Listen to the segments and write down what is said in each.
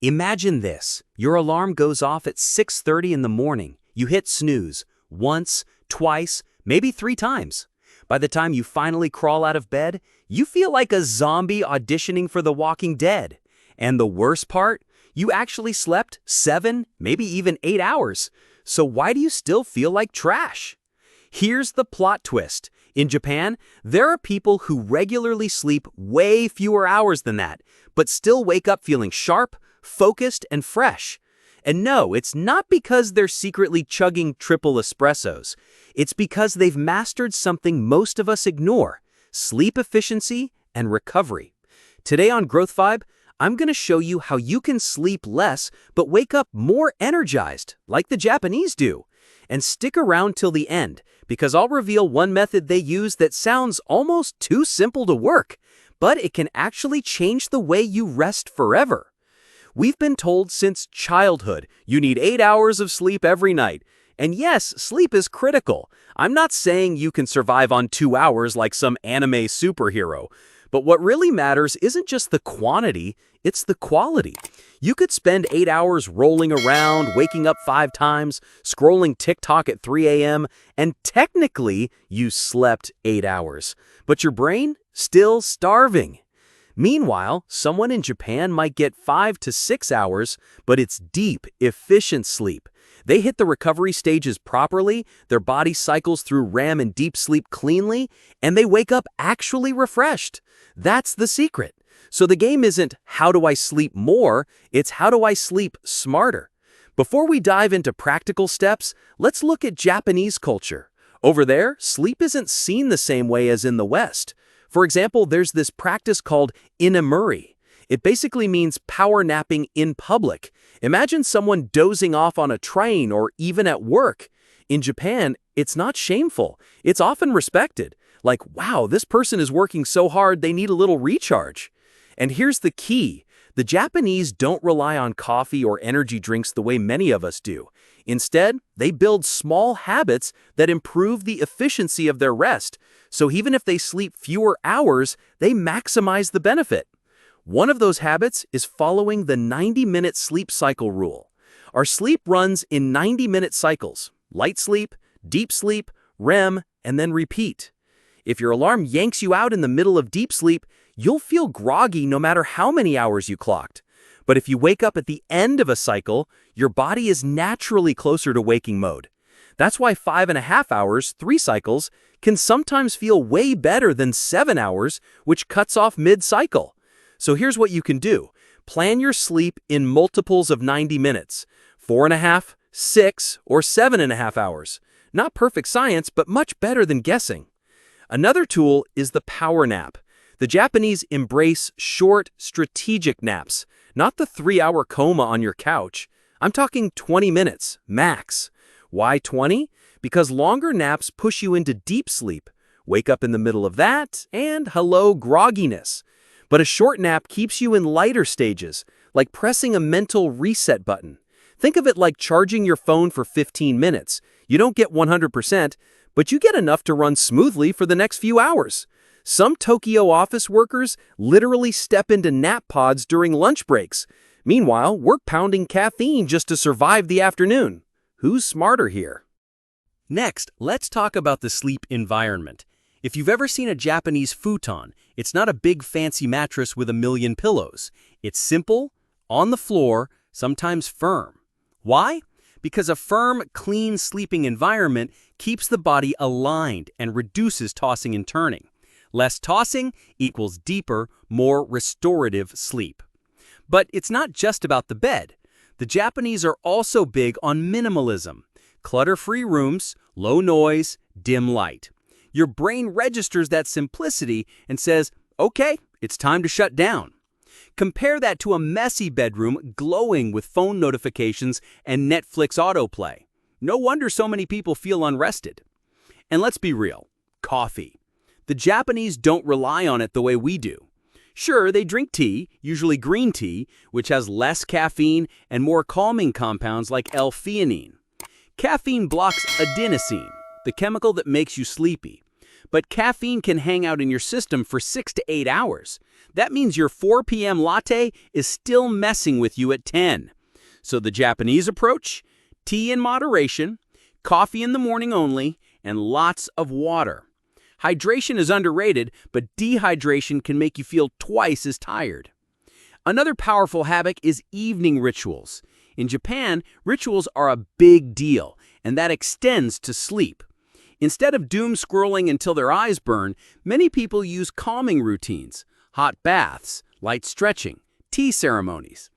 Imagine this. Your alarm goes off at 6:30 in the morning. You hit snooze once, twice, maybe 3 times. By the time you finally crawl out of bed, you feel like a zombie auditioning for The Walking Dead. And the worst part? You actually slept 7, maybe even 8 hours. So why do you still feel like trash? Here's the plot twist. In Japan, there are people who regularly sleep way fewer hours than that, but still wake up feeling sharp, focused, and fresh. And no, it's not because they're secretly chugging triple espressos. It's because they've mastered something most of us ignore: sleep efficiency and recovery. Today on Growth Vibe, I'm going to show you how you can sleep less but wake up more energized, like the Japanese do. And stick around till the end, because I'll reveal one method they use that sounds almost too simple to work, but it can actually change the way you rest forever. We've been told since childhood you need 8 hours of sleep every night. And yes, sleep is critical. I'm not saying you can survive on 2 hours like some anime superhero. But what really matters isn't just the quantity, it's the quality. You could spend 8 hours rolling around, waking up 5 times, scrolling TikTok at 3 a.m., and technically you slept 8 hours. But your brain? Still starving. Meanwhile, someone in Japan might get 5 to 6 hours, but it's deep, efficient sleep. They hit the recovery stages properly, their body cycles through REM and deep sleep cleanly, and they wake up actually refreshed. That's the secret. So the game isn't how do I sleep more, it's how do I sleep smarter. Before we dive into practical steps, let's look at Japanese culture. Over there, sleep isn't seen the same way as in the West. For example, there's this practice called inamuri. It basically means power napping in public. Imagine someone dozing off on a train or even at work. In Japan, it's not shameful. It's often respected. Like, wow, this person is working so hard they need a little recharge. And here's the key. The Japanese don't rely on coffee or energy drinks the way many of us do. Instead, they build small habits that improve the efficiency of their rest. So even if they sleep fewer hours, they maximize the benefit. One of those habits is following the 90-minute sleep cycle rule. Our sleep runs in 90-minute cycles: light sleep, deep sleep, REM, and then repeat. If your alarm yanks you out in the middle of deep sleep, you'll feel groggy no matter how many hours you clocked. But if you wake up at the end of a cycle, your body is naturally closer to waking mode. That's why 5.5 hours, 3 cycles, can sometimes feel way better than 7 hours, which cuts off mid-cycle. So here's what you can do. Plan your sleep in multiples of 90 minutes, 4.5, 6, or 7.5 hours. Not perfect science, but much better than guessing. Another tool is the power nap. The Japanese embrace short, strategic naps, not the 3-hour coma on your couch. I'm talking 20 minutes, max. Why 20? Because longer naps push you into deep sleep. Wake up in the middle of that, and hello, grogginess. But a short nap keeps you in lighter stages, like pressing a mental reset button. Think of it like charging your phone for 15 minutes. You don't get 100%, but you get enough to run smoothly for the next few hours. Some Tokyo office workers literally step into nap pods during lunch breaks. Meanwhile, we're pounding caffeine just to survive the afternoon. Who's smarter here? Next, let's talk about the sleep environment. If you've ever seen a Japanese futon, it's not a big fancy mattress with a million pillows. It's simple, on the floor, sometimes firm. Why? Because a firm, clean sleeping environment keeps the body aligned and reduces tossing and turning. Less tossing equals deeper, more restorative sleep. But it's not just about the bed. The Japanese are also big on minimalism. Clutter-free rooms, low noise, dim light. Your brain registers that simplicity and says, okay, it's time to shut down. Compare that to a messy bedroom glowing with phone notifications and Netflix autoplay. No wonder so many people feel unrested. And let's be real, coffee. The Japanese don't rely on it the way we do. Sure, they drink tea, usually green tea, which has less caffeine and more calming compounds like L-theanine. Caffeine blocks adenosine, the chemical that makes you sleepy. but caffeine can hang out in your system for 6 to 8 hours. That means your 4 p.m. latte is still messing with you at 10. So the Japanese approach? Tea in moderation, coffee in the morning only, and lots of water. Hydration is underrated, but dehydration can make you feel twice as tired. Another powerful habit is evening rituals. In Japan, rituals are a big deal, and that extends to sleep. Instead of doom scrolling until their eyes burn, many people use calming routines, hot baths, light stretching, tea ceremonies.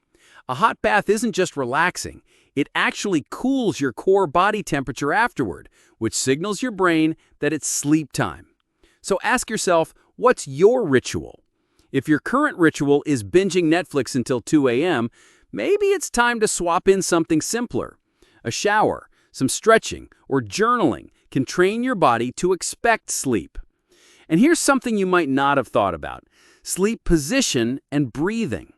A hot bath isn't just relaxing, it actually cools your core body temperature afterward, which signals your brain that it's sleep time. So ask yourself, what's your ritual? If your current ritual is binging Netflix until 2 a.m., maybe it's time to swap in something simpler. A shower, some stretching, or journaling can train your body to expect sleep. And here's something you might not have thought about: sleep position and breathing.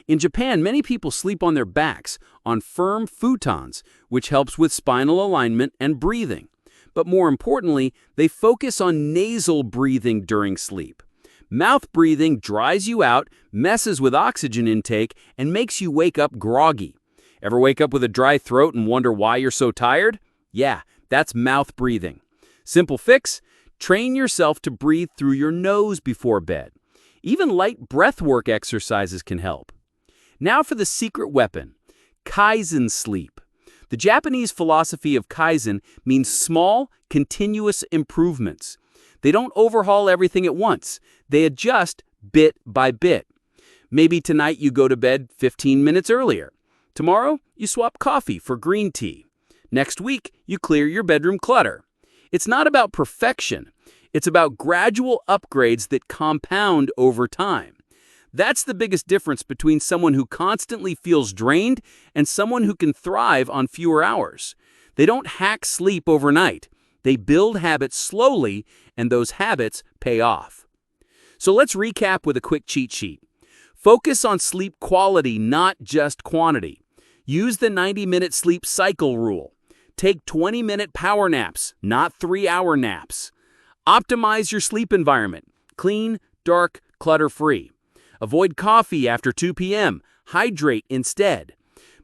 In Japan, many people sleep on their backs, on firm futons, which helps with spinal alignment and breathing. But more importantly, they focus on nasal breathing during sleep. Mouth breathing dries you out, messes with oxygen intake, and makes you wake up groggy. Ever wake up with a dry throat and wonder why you're so tired? Yeah, that's mouth breathing. Simple fix: train yourself to breathe through your nose before bed. Even light breathwork exercises can help. Now for the secret weapon: Kaizen sleep. The Japanese philosophy of Kaizen means small, continuous improvements. They don't overhaul everything at once. They adjust bit by bit. Maybe tonight you go to bed 15 minutes earlier. Tomorrow, you swap coffee for green tea. Next week, you clear your bedroom clutter. It's not about perfection. It's about gradual upgrades that compound over time. That's the biggest difference between someone who constantly feels drained and someone who can thrive on fewer hours. They don't hack sleep overnight. They build habits slowly, and those habits pay off. So let's recap with a quick cheat sheet. Focus on sleep quality, not just quantity. Use the 90-minute sleep cycle rule. Take 20-minute power naps, not 3-hour naps. Optimize your sleep environment. Clean, dark, clutter-free. Avoid coffee after 2 p.m. Hydrate instead.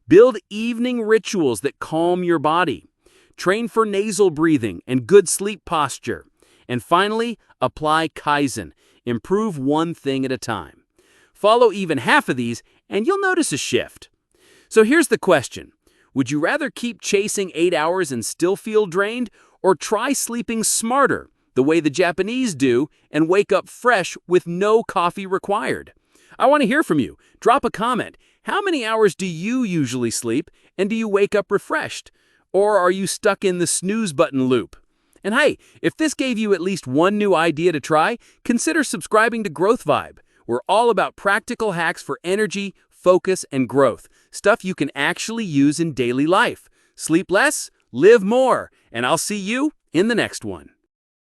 Build evening rituals that calm your body. Train for nasal breathing and good sleep posture. And finally, apply Kaizen. Improve one thing at a time. Follow even half of these, and you'll notice a shift. So here's the question. Would you rather keep chasing 8 hours and still feel drained, or try sleeping smarter, the way the Japanese do, and wake up fresh with no coffee required? I want to hear from you. Drop a comment. How many hours do you usually sleep, and do you wake up refreshed? Or are you stuck in the snooze button loop? And hey, if this gave you at least one new idea to try, consider subscribing to Growth Vibe. We're all about practical hacks for energy, focus, and growth. Stuff you can actually use in daily life. Sleep less, live more, and I'll see you in the next one.